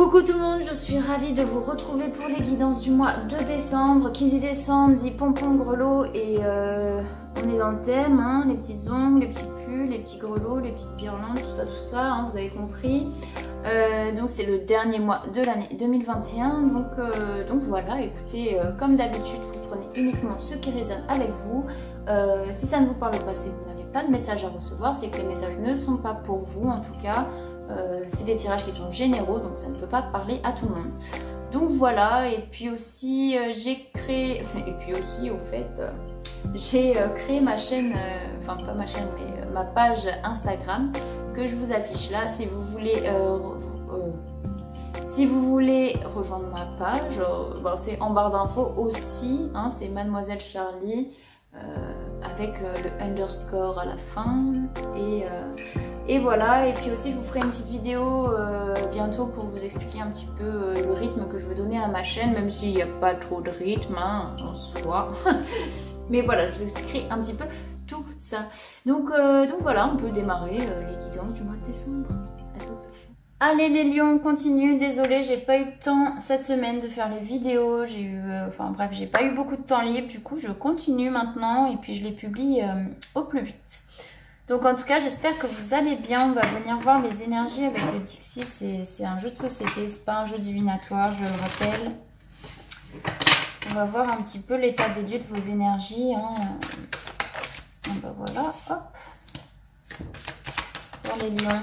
Coucou tout le monde, je suis ravie de vous retrouver pour les guidances du mois de décembre. Qui dit décembre dit pompons, grelots et on est dans le thème, hein, les petits ongles, les petits pulls, les petits grelots, les petites guirlandes, tout ça, hein, vous avez compris. Donc c'est le dernier mois de l'année 2021, donc voilà, écoutez, comme d'habitude, vous prenez uniquement ce qui résonne avec vous. Si ça ne vous parle pas, c'est que vous n'avez pas de message à recevoir, c'est que les messages ne sont pas pour vous en tout cas. C'est des tirages qui sont généraux, donc ça ne peut pas parler à tout le monde. Donc voilà, et puis aussi j'ai créé, au fait, j'ai créé ma chaîne, enfin pas ma chaîne, mais ma page Instagram que je vous affiche là. Si vous voulez rejoindre ma page, c'est en barre d'infos aussi, hein, c'est Mademoiselle Charlie. Avec le underscore à la fin et voilà. Et puis aussi je vous ferai une petite vidéo bientôt pour vous expliquer un petit peu le rythme que je veux donner à ma chaîne, même s'il n'y a pas trop de rythme hein, en soi. Mais voilà, je vous expliquerai un petit peu tout ça. Donc voilà, on peut démarrer les guidances du mois de décembre. À toutes. Allez les lions, on continue. Désolée, j'ai pas eu le temps cette semaine de faire les vidéos. J'ai eu, j'ai pas eu beaucoup de temps libre. Du coup, je continue maintenant et puis je les publie au plus vite. Donc en tout cas, j'espère que vous allez bien. On va venir voir les énergies avec le Dixit. C'est un jeu de société, c'est pas un jeu divinatoire, je le rappelle. On va voir un petit peu l'état des lieux de vos énergies. Hein. Ben voilà, hop. Pour les lions.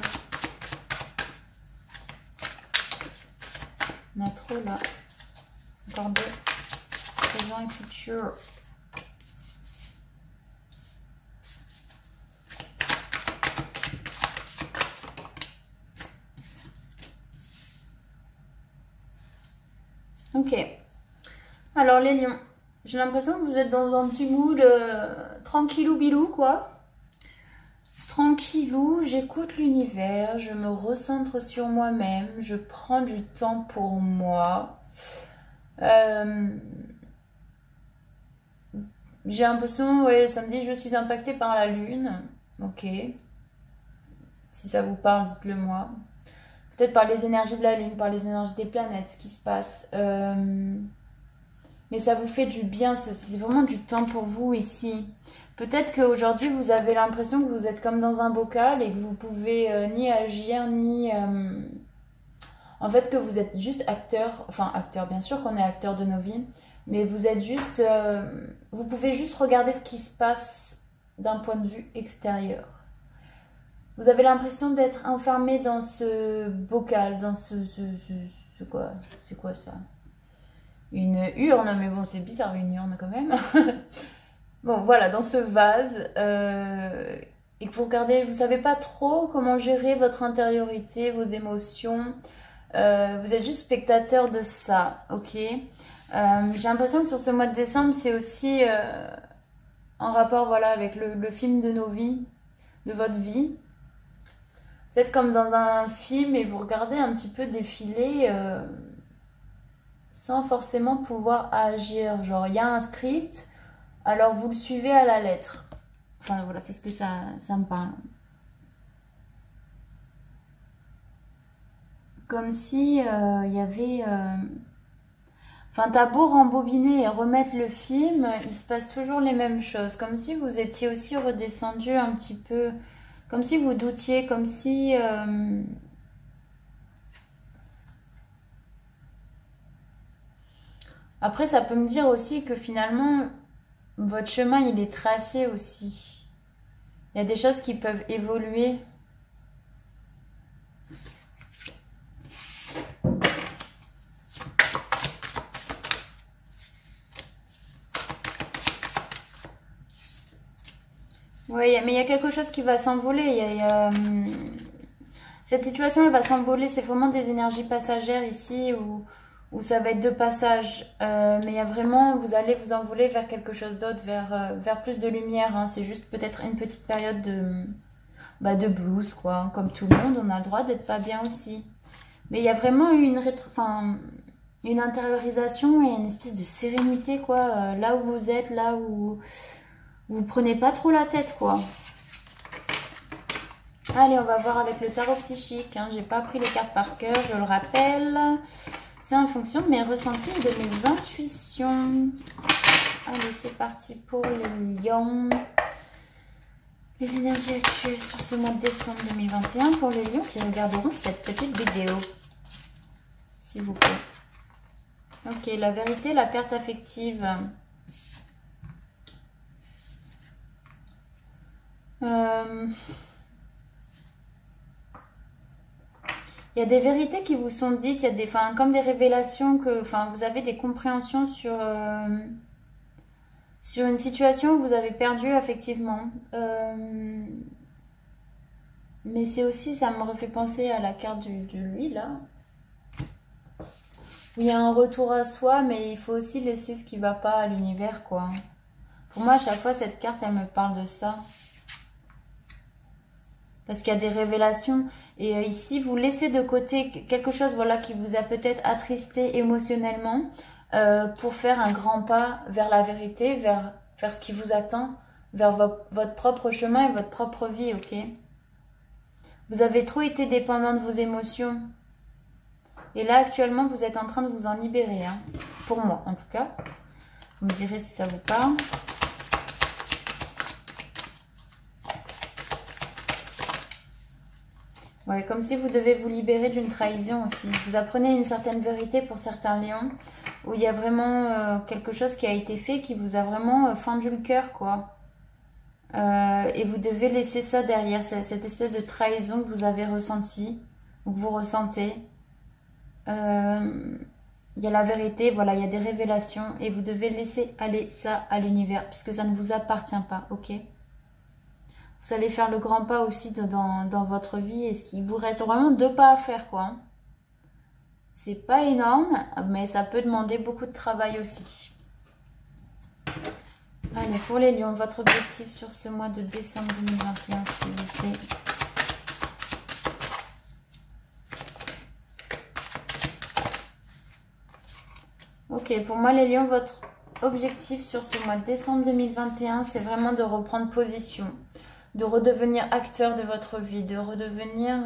On a trop là. Regardez. Présent et futur. Ok. Alors les lions. J'ai l'impression que vous êtes dans un petit mood tranquillou bilou quoi. Tranquillou, j'écoute l'univers, je me recentre sur moi-même, je prends du temps pour moi. J'ai l'impression, ouais, le samedi, je suis impactée par la lune. Ok. Si ça vous parle, dites-le moi. Peut-être par les énergies de la lune, par les énergies des planètes, ce qui se passe. Mais ça vous fait du bien, c'est vraiment du temps pour vous ici. Peut-être qu'aujourd'hui, vous avez l'impression que vous êtes comme dans un bocal et que vous pouvez ni agir, ni... En fait, que vous êtes juste acteur. Enfin, acteur, bien sûr qu'on est acteur de nos vies. Mais vous êtes juste... vous pouvez juste regarder ce qui se passe d'un point de vue extérieur. Vous avez l'impression d'être enfermé dans ce bocal, dans quoi? C'est quoi ça? Une urne, mais bon, c'est bizarre une urne quand même. Bon, voilà, dans ce vase, et que vous regardez, vous savez pas trop comment gérer votre intériorité, vos émotions. Vous êtes juste spectateur de ça, ok? J'ai l'impression que sur ce mois de décembre, c'est aussi en rapport, voilà, avec le film de nos vies, de votre vie. Vous êtes comme dans un film et vous regardez un petit peu défiler sans forcément pouvoir agir. Genre, il y a un script. Alors, vous le suivez à la lettre. Enfin, voilà, c'est ce que ça me parle. Comme si il y avait... Enfin, t'as beau rembobiner et remettre le film, il se passe toujours les mêmes choses. Comme si vous étiez aussi redescendu un petit peu... Comme si vous doutiez, comme si... Après, ça peut me dire aussi que finalement... Votre chemin, il est tracé aussi. Il y a des choses qui peuvent évoluer. Oui, mais il y a quelque chose qui va s'envoler. Cette situation, elle va s'envoler. C'est vraiment des énergies passagères ici où ça va être de passage, mais il y a vraiment, vous allez vous envoler vers quelque chose d'autre, vers plus de lumière, hein. C'est juste peut-être une petite période de blues, quoi. Comme tout le monde, on a le droit d'être pas bien aussi. Mais il y a vraiment une intériorisation et une espèce de sérénité, quoi, là où vous êtes, là où vous prenez pas trop la tête, quoi. Allez, on va voir avec le tarot psychique. Hein. J'ai pas pris les cartes par cœur, je le rappelle. C'est en fonction de mes ressentis et de mes intuitions. Allez, c'est parti pour les lions. Les énergies actuelles sur ce mois de décembre 2021 pour les lions qui regarderont cette petite vidéo. S'il vous plaît. Ok, la vérité, la perte affective. Il y a des vérités qui vous sont dites, il y a des, comme des révélations que, vous avez des compréhensions sur une situation où vous avez perdu affectivement. Mais c'est aussi, ça me refait penser à la carte de lui là. Où il y a un retour à soi, mais il faut aussi laisser ce qui ne va pas à l'univers, quoi. Pour moi, à chaque fois, cette carte, elle me parle de ça. Parce qu'il y a des révélations. Et ici, vous laissez de côté quelque chose, voilà, qui vous a peut-être attristé émotionnellement pour faire un grand pas vers la vérité, vers ce qui vous attend, vers votre propre chemin et votre propre vie, ok? Vous avez trop été dépendant de vos émotions. Et là, actuellement, vous êtes en train de vous en libérer. Hein. Pour moi, en tout cas. Vous me direz si ça vous parle. Ouais, comme si vous devez vous libérer d'une trahison aussi. Vous apprenez une certaine vérité pour certains lions, où il y a vraiment quelque chose qui a été fait qui vous a vraiment fendu le cœur, quoi. Et vous devez laisser ça derrière, cette espèce de trahison que vous avez ressentie, ou que vous ressentez. Il y a la vérité, voilà, il y a des révélations, et vous devez laisser aller ça à l'univers, puisque ça ne vous appartient pas, ok? Vous allez faire le grand pas aussi dans votre vie, et ce qui vous reste vraiment 2 pas à faire, quoi. C'est pas énorme, mais ça peut demander beaucoup de travail aussi. Allez, pour les lions, votre objectif sur ce mois de décembre 2021, s'il vous plaît. Ok, pour moi les lions, votre objectif sur ce mois de décembre 2021, c'est vraiment de reprendre position, de redevenir acteur de votre vie, de redevenir,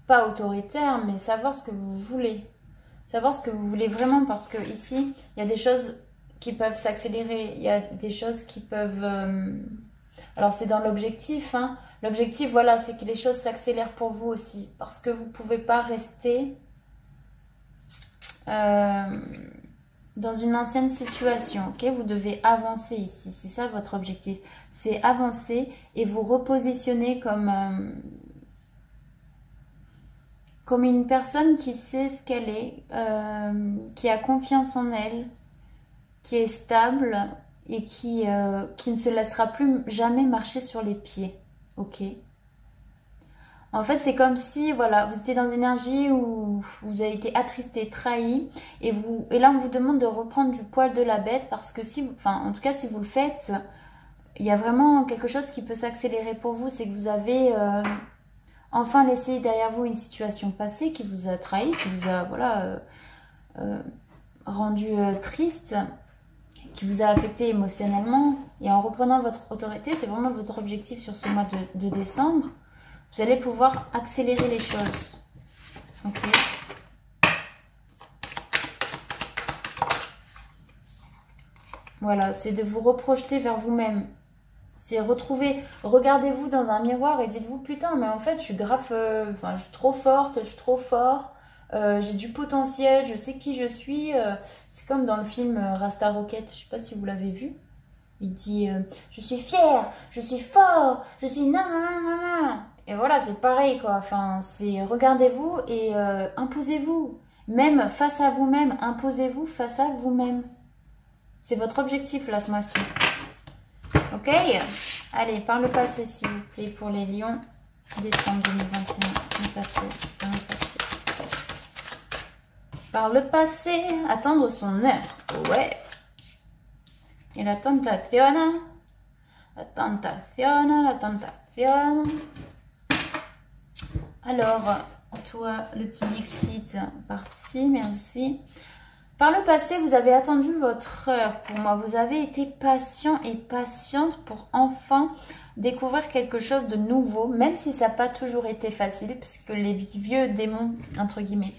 pas autoritaire, mais savoir ce que vous voulez. Savoir ce que vous voulez vraiment, parce que ici, il y a des choses qui peuvent s'accélérer, il y a des choses qui peuvent... Alors c'est dans l'objectif, hein. L'objectif, voilà, c'est que les choses s'accélèrent pour vous aussi, parce que vous ne pouvez pas rester... dans une ancienne situation, ok? Vous devez avancer ici, c'est ça votre objectif. C'est avancer et vous repositionner comme une personne qui sait ce qu'elle est, qui a confiance en elle, qui est stable et qui ne se laissera plus jamais marcher sur les pieds, ok? En fait, c'est comme si, voilà, vous étiez dans une énergie où vous avez été attristé, trahi, et là, on vous demande de reprendre du poil de la bête, parce que en tout cas, si vous le faites, il y a vraiment quelque chose qui peut s'accélérer pour vous, c'est que vous avez enfin laissé derrière vous une situation passée qui vous a trahi, qui vous a, voilà, rendu triste, qui vous a affecté émotionnellement, et en reprenant votre autorité, c'est vraiment votre objectif sur ce mois de décembre. Vous allez pouvoir accélérer les choses. Ok. Voilà, c'est de vous reprojeter vers vous-même. C'est retrouver, regardez-vous dans un miroir et dites-vous, putain, mais en fait, je suis grave, je suis trop forte, je suis trop fort, j'ai du potentiel, je sais qui je suis. C'est comme dans le film Rasta Rocket, je sais pas si vous l'avez vu. Il dit, je suis fière, je suis fort, je suis nan nan nan nan. Et voilà, c'est pareil, quoi. Enfin, c'est regardez-vous et imposez-vous. Même face à vous-même, imposez-vous face à vous-même. C'est votre objectif, là, ce mois-ci. Ok? Allez, par le passé, s'il vous plaît, pour les lions. Décembre 2021. Le passé, par le passé. Par le passé, attendre son heure. Ouais. Et la tentation. La tentation, la tentation. Alors, toi, le petit Dixit, parti, merci. Par le passé, vous avez attendu votre heure pour moi. Vous avez été patient et patiente pour enfin découvrir quelque chose de nouveau, même si ça n'a pas toujours été facile, puisque les vieux démons, entre guillemets,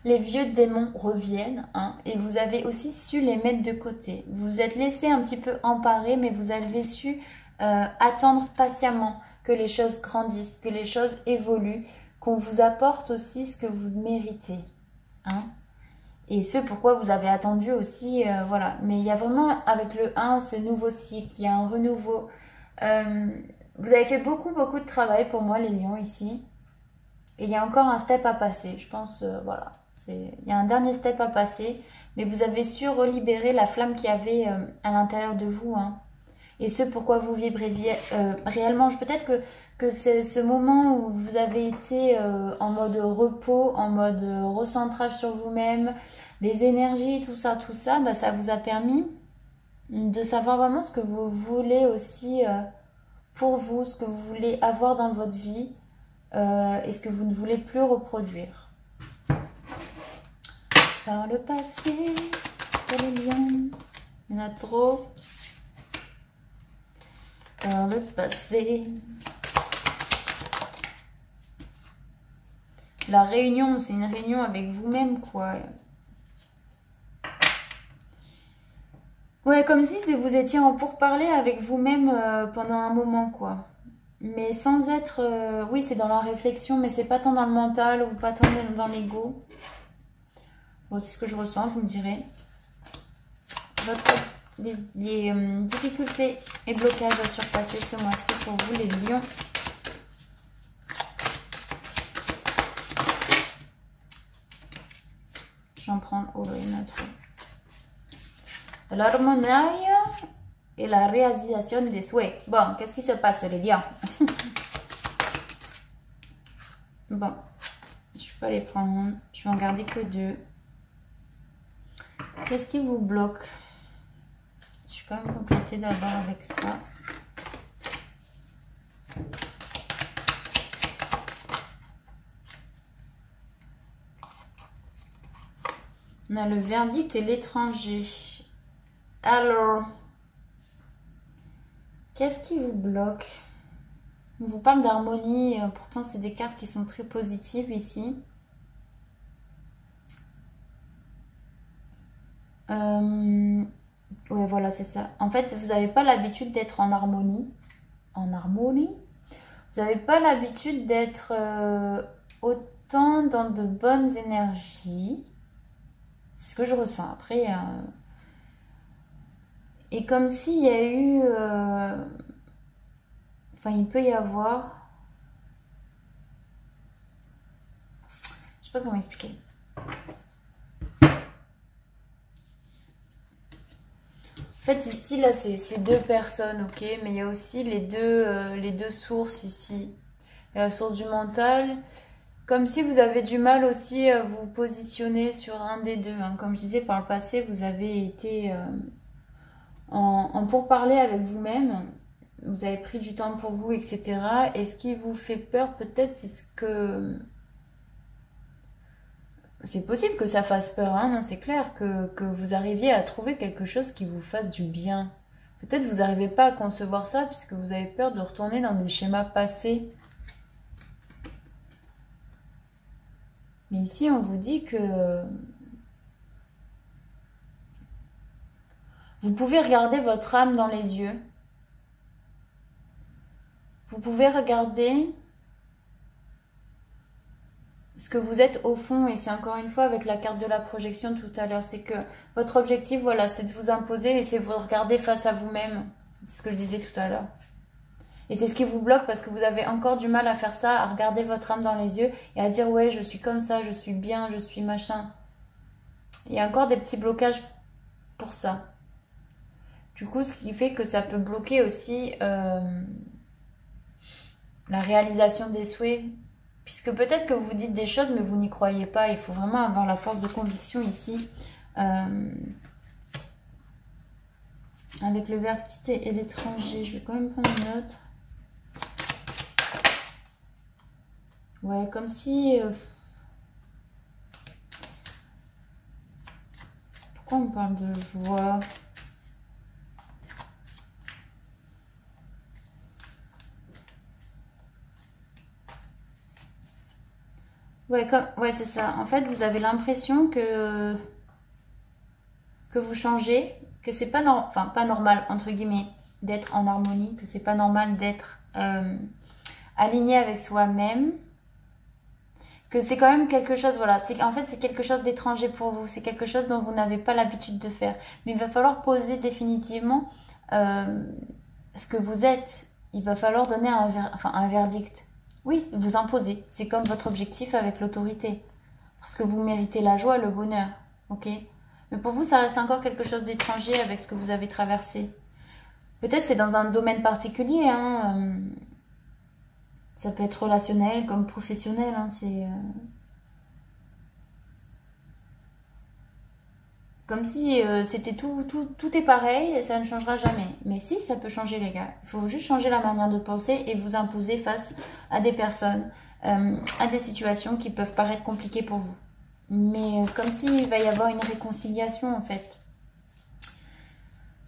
les vieux démons reviennent, hein, et vous avez aussi su les mettre de côté. Vous vous êtes laissé un petit peu emparer, mais vous avez su attendre patiemment que les choses grandissent, que les choses évoluent, qu'on vous apporte aussi ce que vous méritez. Hein. Et ce pourquoi vous avez attendu aussi, voilà. Mais il y a vraiment, avec le 1, ce nouveau cycle, il y a un renouveau. Vous avez fait beaucoup de travail pour moi, les lions, ici. Et il y a encore un step à passer, je pense, voilà. Il y a un dernier step à passer, mais vous avez su relibérer la flamme qu'il y avait à l'intérieur de vous, hein. Et ce pourquoi vous vibrez réellement. Peut-être que c'est ce moment où vous avez été en mode repos, en mode recentrage sur vous-même, les énergies, tout ça, bah, ça vous a permis de savoir vraiment ce que vous voulez aussi pour vous, ce que vous voulez avoir dans votre vie et ce que vous ne voulez plus reproduire. Par le passé, pour les lions, il y en a trop. Par le passé. La réunion, c'est une réunion avec vous-même, quoi. Ouais, comme si vous étiez en pourparler avec vous-même pendant un moment, quoi. Mais sans être... oui, c'est dans la réflexion, mais c'est pas tant dans le mental ou pas tant dans l'ego. Bon, c'est ce que je ressens, vous me direz. Les difficultés et blocages à surpasser ce mois-ci pour vous, les lions. J'en prends... Oh là, il y en a trop. L'harmonie et la réalisation des souhaits. Bon, qu'est-ce qui se passe, les lions? Bon, je ne vais pas les prendre. Je vais en garder que 2. Qu'est-ce qui vous bloque? Je vais quand même compléter d'abord avec ça. On a le verdict et l'étranger. Alors, qu'est-ce qui vous bloque? On vous parle d'harmonie, pourtant c'est des cartes qui sont très positives ici. Ouais, voilà, c'est ça. En fait, vous n'avez pas l'habitude d'être en harmonie. En harmonie. Vous n'avez pas l'habitude d'être autant dans de bonnes énergies. C'est ce que je ressens. Après, et comme s'il y a eu... Enfin, il peut y avoir... Je sais pas comment expliquer. En fait, ici, là, c'est 2 personnes, ok? Mais il y a aussi les deux sources ici. Il y a la source du mental. Comme si vous avez du mal aussi à vous positionner sur un des deux. Hein. Comme je disais, par le passé, vous avez été en pourparler avec vous-même. Vous avez pris du temps pour vous, etc. Et ce qui vous fait peur, peut-être, c'est ce que... C'est possible que ça fasse peur, hein, c'est clair, que vous arriviez à trouver quelque chose qui vous fasse du bien. Peut-être vous n'arrivez pas à concevoir ça puisque vous avez peur de retourner dans des schémas passés. Mais ici, on vous dit que vous pouvez regarder votre âme dans les yeux. Vous pouvez regarder ce que vous êtes au fond, et c'est encore une fois avec la carte de la projection tout à l'heure, c'est que votre objectif, voilà, c'est de vous imposer et c'est de vous regarder face à vous-même. C'est ce que je disais tout à l'heure. Et c'est ce qui vous bloque parce que vous avez encore du mal à faire ça, à regarder votre âme dans les yeux et à dire ouais, je suis comme ça, je suis bien, je suis machin. Il y a encore des petits blocages pour ça. Du coup, ce qui fait que ça peut bloquer aussi la réalisation des souhaits. Puisque peut-être que vous dites des choses, mais vous n'y croyez pas. Il faut vraiment avoir la force de conviction ici. Avec le vertige et l'étranger. Je vais quand même prendre une note. Ouais, comme si... Pourquoi on parle de joie? Ouais, ouais, c'est ça. En fait, vous avez l'impression que vous changez, que c'est pas, enfin, pas normal, entre guillemets, d'être en harmonie, que c'est pas normal d'être aligné avec soi-même, que c'est quand même quelque chose, voilà, en fait c'est quelque chose d'étranger pour vous, c'est quelque chose dont vous n'avez pas l'habitude de faire. Mais il va falloir poser définitivement ce que vous êtes. Il va falloir donner un verdict. Oui, vous imposez. C'est comme votre objectif avec l'autorité. Parce que vous méritez la joie, le bonheur. Ok? Mais pour vous, ça reste encore quelque chose d'étranger avec ce que vous avez traversé. Peut-être c'est dans un domaine particulier, hein. Ça peut être relationnel comme professionnel, hein. C'est comme si c'était tout est pareil et ça ne changera jamais. Mais si, ça peut changer, les gars. Il faut juste changer la manière de penser et vous imposer face à des personnes, à des situations qui peuvent paraître compliquées pour vous. Mais comme s'il va y avoir une réconciliation, en fait.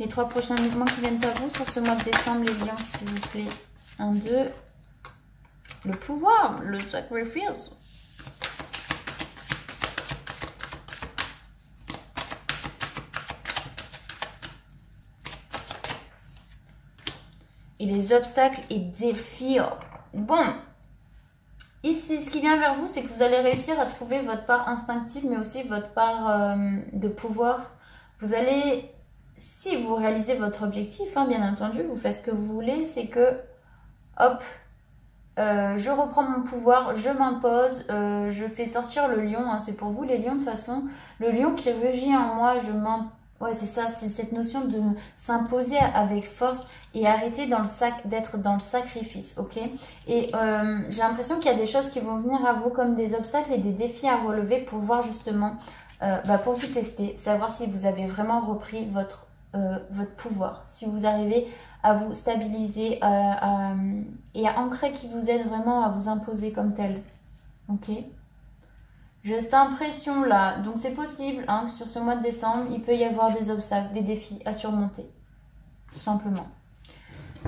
Les 3 prochains mouvements qui viennent à vous sur ce mois de décembre, les lions, s'il vous plaît. 1, 2. Le pouvoir, le sacrifice. Et les obstacles et défis. Bon, ici, ce qui vient vers vous, c'est que vous allez réussir à trouver votre part instinctive, mais aussi votre part de pouvoir. Vous allez, si vous réalisez votre objectif, hein, bien entendu, vous faites ce que vous voulez, c'est que, hop, je reprends mon pouvoir, je m'impose, je fais sortir le lion, hein, c'est pour vous les lions de toute façon. Le lion qui rugit en moi, ouais, c'est ça, c'est cette notion de s'imposer avec force et arrêter d'être dans le sacrifice, ok? Et j'ai l'impression qu'il y a des choses qui vont venir à vous comme des obstacles et des défis à relever pour voir justement, pour vous tester, savoir si vous avez vraiment repris votre pouvoir, si vous arrivez à vous stabiliser et à ancrer qui vous êtes vraiment, à vous imposer comme tel, ok? J'ai cette impression là, donc c'est possible hein, que sur ce mois de décembre, il peut y avoir des obstacles, des défis à surmonter, tout simplement.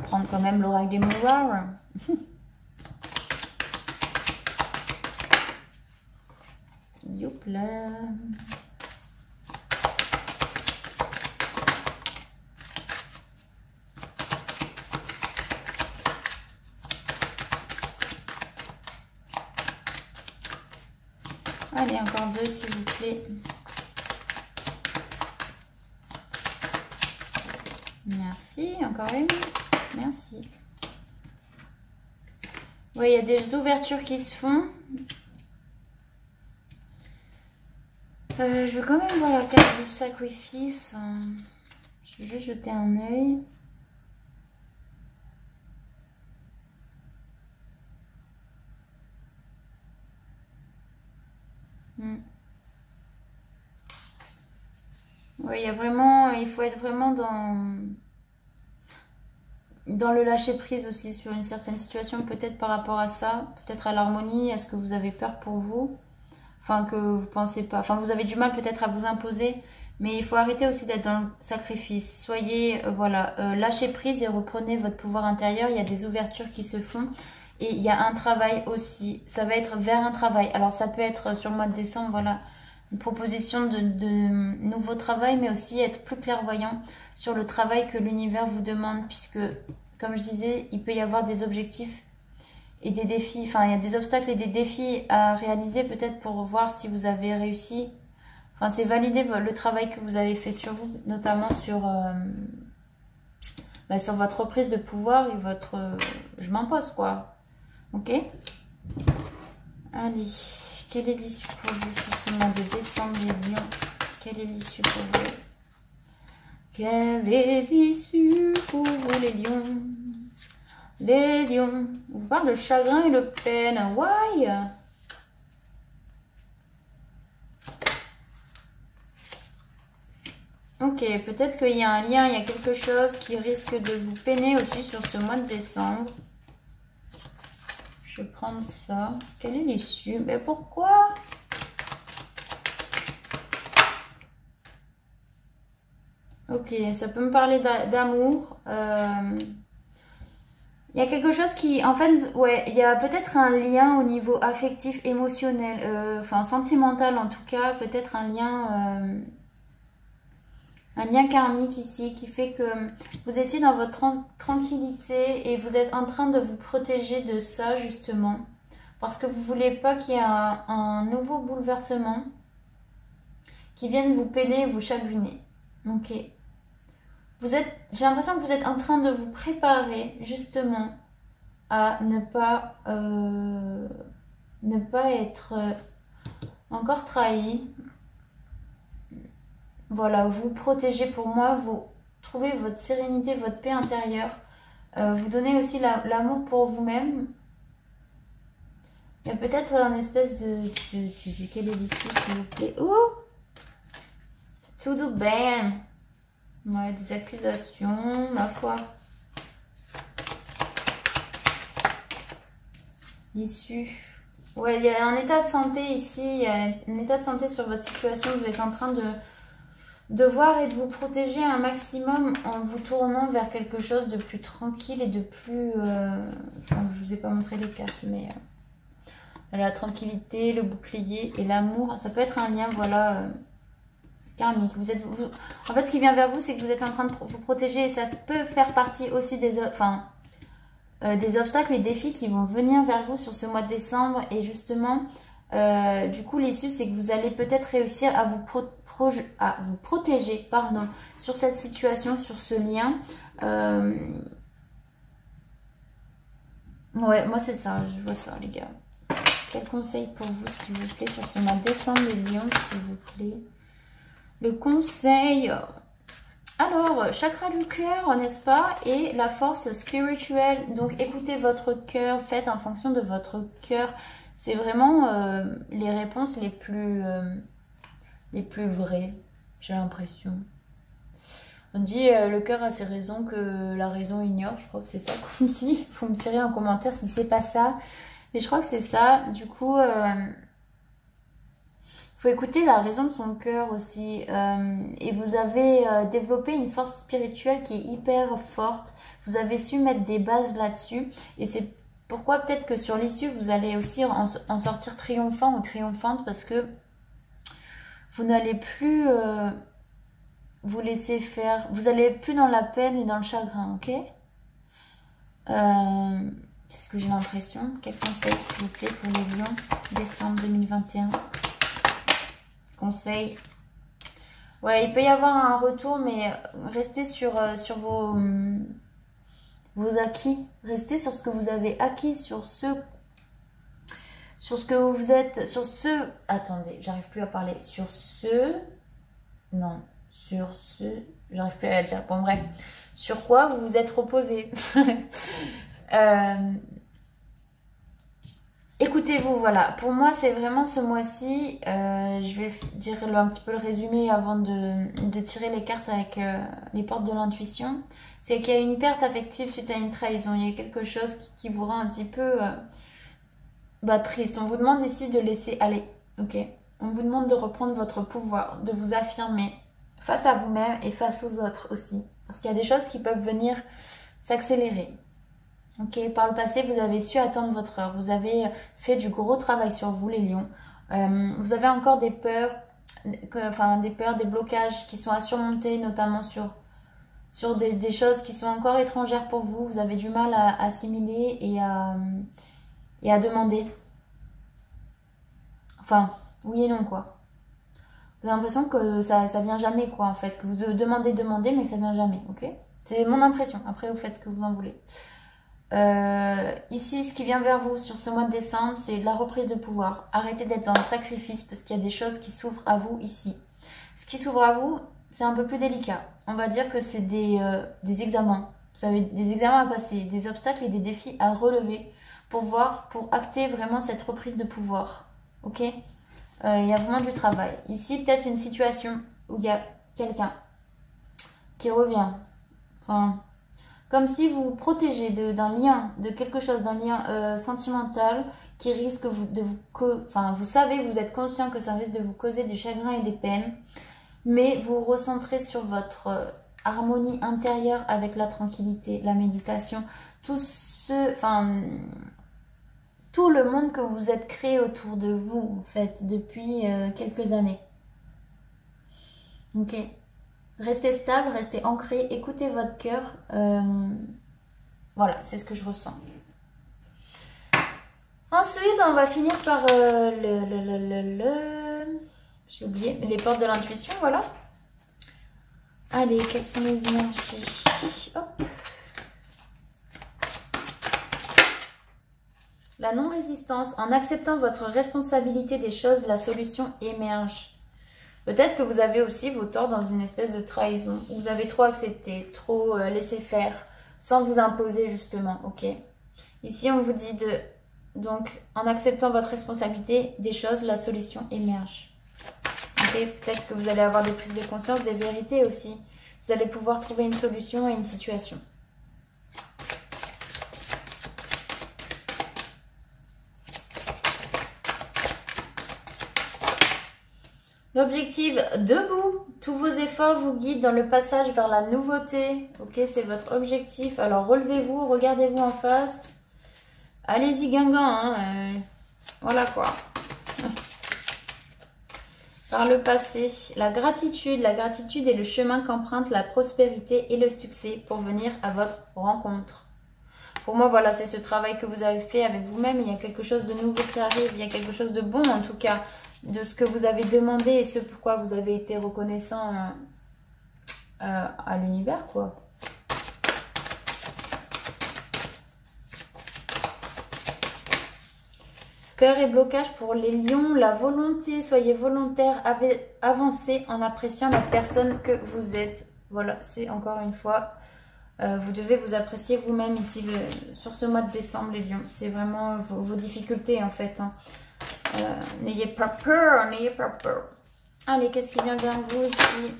Prendre quand même l'oracle des miroirs. Youpla. Allez, encore 2 s'il vous plaît. Merci, encore une. Merci. Oui, il y a des ouvertures qui se font. Je vais quand même voir la carte du sacrifice. Je vais juste jeter un œil. Oui, il y a vraiment, il faut être vraiment dans le lâcher prise aussi sur une certaine situation, peut-être par rapport à ça, peut-être à l'harmonie, à ce que vous avez peur pour vous, enfin que vous pensez pas, enfin vous avez du mal peut-être à vous imposer, mais il faut arrêter aussi d'être dans le sacrifice. Soyez, voilà, lâchez prise et reprenez votre pouvoir intérieur. Il y a des ouvertures qui se font et il y a un travail aussi. Ça va être vers un travail. Alors ça peut être sur le mois de décembre, voilà, une proposition de nouveau travail, mais aussi être plus clairvoyant sur le travail que l'univers vous demande, puisque, comme je disais, il peut y avoir des objectifs et des défis, enfin, il y a des obstacles et des défis à réaliser peut-être pour voir si vous avez réussi. Enfin, c'est valider le travail que vous avez fait sur vous, notamment sur, sur votre reprise de pouvoir et votre... je m'impose, quoi. Ok? Allez. Quelle est l'issue pour vous sur ce mois de décembre, les lions? Quelle est l'issue pour vous? Quelle est l'issue pour vous, les lions? Les lions. On vous parle de chagrin et de peine. Why? Ok, peut-être qu'il y a un lien, il y a quelque chose qui risque de vous peiner aussi sur ce mois de décembre. Je vais prendre ça. Quelle est l'issue? Mais pourquoi? Ok, ça peut me parler d'amour. Il y a quelque chose qui, en fait, ouais, il y a peut-être un lien au niveau affectif, émotionnel, enfin sentimental en tout cas, peut-être un lien karmique ici qui fait que vous étiez dans votre tranquillité et vous êtes en train de vous protéger de ça justement, parce que vous voulez pas qu'il y ait un nouveau bouleversement qui vienne vous peiner et vous chagriner. Ok. J'ai l'impression que vous êtes en train de vous préparer justement à ne pas être encore trahi. Voilà, vous protéger pour moi, vous trouvez votre sérénité, votre paix intérieure. Vous donnez aussi l'amour pour vous-même. Il y a peut-être un espèce quel est l'issue s'il vous plaît. Ouh, tout bien. Ouais, des accusations, ma foi. L'issue. Ouais, il y a un état de santé ici. Il y a un état de santé sur votre situation. Vous êtes en train de voir et de vous protéger un maximum en vous tournant vers quelque chose de plus tranquille et de plus... Enfin, je vous ai pas montré les cartes, mais... la tranquillité, le bouclier et l'amour. Ça peut être un lien, voilà... karmique. En fait, ce qui vient vers vous, c'est que vous êtes en train de vous protéger et ça peut faire partie aussi des obstacles et défis qui vont venir vers vous sur ce mois de décembre. Et justement, du coup, l'issue, c'est que vous allez peut-être réussir à vous protéger, pardon, sur cette situation, sur ce lien. Ouais, moi, c'est ça. Je vois ça, les gars. Quel conseil pour vous, s'il vous plaît, sur ce mois de décembre, les lions, s'il vous plaît? Le conseil, alors, chakra du cœur, n'est-ce pas? Et la force spirituelle. Donc, écoutez votre cœur, faites en fonction de votre cœur. C'est vraiment les réponses les plus vraies, j'ai l'impression. On dit le cœur a ses raisons que la raison ignore. Je crois que c'est ça qu'on dit. Il faut me tirer en commentaire si c'est pas ça. Mais je crois que c'est ça. Du coup... faut écouter la raison de son cœur aussi. Et vous avez développé une force spirituelle qui est hyper forte. Vous avez su mettre des bases là-dessus. Et c'est pourquoi peut-être que sur l'issue, vous allez aussi en sortir triomphant ou triomphante parce que vous n'allez plus vous laisser faire. Vous n'allez plus dans la peine et dans le chagrin, ok? C'est ce que j'ai l'impression. Quel conseil, s'il vous plaît, pour les lions, décembre 2021? Conseil. Ouais, il peut y avoir un retour, mais restez sur vos acquis. Restez sur ce que vous avez acquis, sur ce que vous êtes, sur ce... Attendez, j'arrive plus à parler. Sur ce... Non, sur ce... J'arrive plus à dire. Bon, bref. Sur quoi vous vous êtes reposé. Écoutez-vous, voilà. Pour moi, c'est vraiment ce mois-ci. Je vais dire un petit peu le résumé avant de tirer les cartes avec les portes de l'intuition. C'est qu'il y a une perte affective suite à une trahison. Il y a quelque chose qui vous rend un petit peu triste. On vous demande ici de laisser aller, ok? On vous demande de reprendre votre pouvoir, de vous affirmer face à vous-même et face aux autres aussi. Parce qu'il y a des choses qui peuvent venir s'accélérer. Ok, par le passé, vous avez su attendre votre heure. Vous avez fait du gros travail sur vous, les lions. Vous avez encore des peurs, des blocages qui sont à surmonter, notamment sur des choses qui sont encore étrangères pour vous. Vous avez du mal à assimiler et à demander. Enfin, oui et non, quoi. Vous avez l'impression que ça vient jamais, quoi, en fait. Que vous demandez, mais que ça vient jamais, ok? C'est mon impression. Après, vous faites ce que vous en voulez. Ici, ce qui vient vers vous sur ce mois de décembre, c'est la reprise de pouvoir. Arrêtez d'être dans le sacrifice parce qu'il y a des choses qui s'ouvrent à vous ici. Ce qui s'ouvre à vous, c'est un peu plus délicat. On va dire que c'est des examens. Vous avez des examens à passer, des obstacles et des défis à relever pour acter vraiment cette reprise de pouvoir. Ok? Il y a vraiment du travail. Ici, peut-être une situation où il y a quelqu'un qui revient. Enfin... Comme si vous vous protégez d'un lien, de quelque chose, d'un lien sentimental qui risque vous savez, vous êtes conscient que ça risque de vous causer du chagrin et des peines. mais vous recentrez sur votre harmonie intérieure avec la tranquillité, la méditation, tout le monde que vous êtes créé autour de vous, en fait, depuis quelques années. Ok. Restez stable, restez ancré, écoutez votre cœur. Voilà, c'est ce que je ressens. Ensuite, on va finir par j'ai oublié, les portes de l'intuition, voilà. Allez, quelles sont les énergies? Hop. La non-résistance. En acceptant votre responsabilité des choses, la solution émerge. Peut-être que vous avez aussi vos torts dans une espèce de trahison. Vous avez trop accepté, trop laissé faire, sans vous imposer justement, ok? Ici, on vous dit donc, en acceptant votre responsabilité des choses, la solution émerge. Okay? Peut-être que vous allez avoir des prises de conscience, des vérités aussi. Vous allez pouvoir trouver une solution à une situation. L'objectif, debout. Tous vos efforts vous guident dans le passage vers la nouveauté. Ok, c'est votre objectif. Alors relevez-vous, regardez-vous en face. Allez-y Guingamp, hein, voilà quoi. Par le passé, la gratitude est le chemin qu'emprunte la prospérité et le succès pour venir à votre rencontre. Pour moi, voilà, c'est ce travail que vous avez fait avec vous-même. Il y a quelque chose de nouveau qui arrive, il y a quelque chose de bon en tout cas, de ce que vous avez demandé et ce pourquoi vous avez été reconnaissant à l'univers, quoi. Peur et blocage pour les lions, la volonté, soyez volontaire, avancez en appréciant la personne que vous êtes. Voilà, c'est encore une fois, vous devez vous apprécier vous-même ici sur ce mois de décembre, les lions. C'est vraiment vos difficultés en fait. Hein. N'ayez pas peur, n'ayez pas peur. Allez, qu'est-ce qui vient vers vous ici?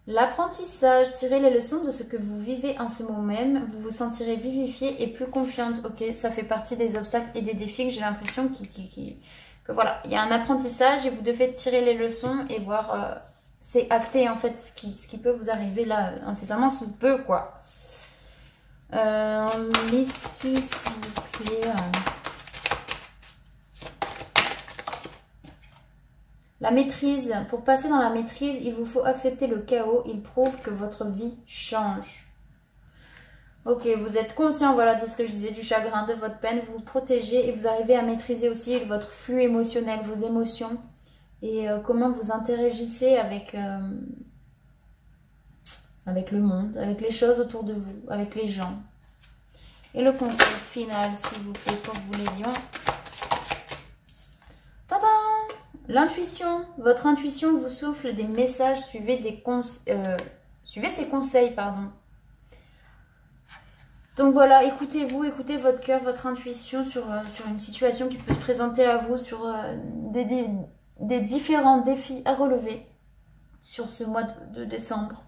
L'apprentissage, tirez les leçons de ce que vous vivez en ce moment même. Vous vous sentirez vivifiée et plus confiante. Ok, ça fait partie des obstacles et des défis que j'ai l'impression que voilà, il y a un apprentissage et vous devez tirer les leçons et voir, c'est acté en fait ce qui peut vous arriver là incessamment sous peu quoi. L'issue s'il vous plaît. La maîtrise. Pour passer dans la maîtrise, il vous faut accepter le chaos. Il prouve que votre vie change. Ok, vous êtes conscient voilà, de ce que je disais, du chagrin, de votre peine. Vous vous protégez et vous arrivez à maîtriser aussi votre flux émotionnel, vos émotions. Et comment vous interagissez avec le monde, avec les choses autour de vous, avec les gens. Et le conseil final, s'il vous plaît, pour vous les lions. Tadam! L'intuition, votre intuition vous souffle des messages, suivez ses conseils, pardon. Donc voilà, écoutez-vous, écoutez votre cœur, votre intuition sur une situation qui peut se présenter à vous, sur des différents défis à relever sur ce mois de décembre.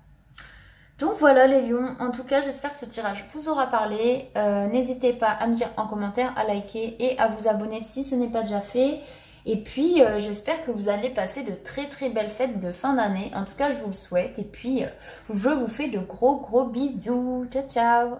Donc voilà les lions, en tout cas j'espère que ce tirage vous aura parlé. N'hésitez pas à me dire en commentaire, à liker et à vous abonner si ce n'est pas déjà fait. Et puis, j'espère que vous allez passer de très très belles fêtes de fin d'année. En tout cas, je vous le souhaite. Et puis, je vous fais de gros bisous. Ciao, ciao!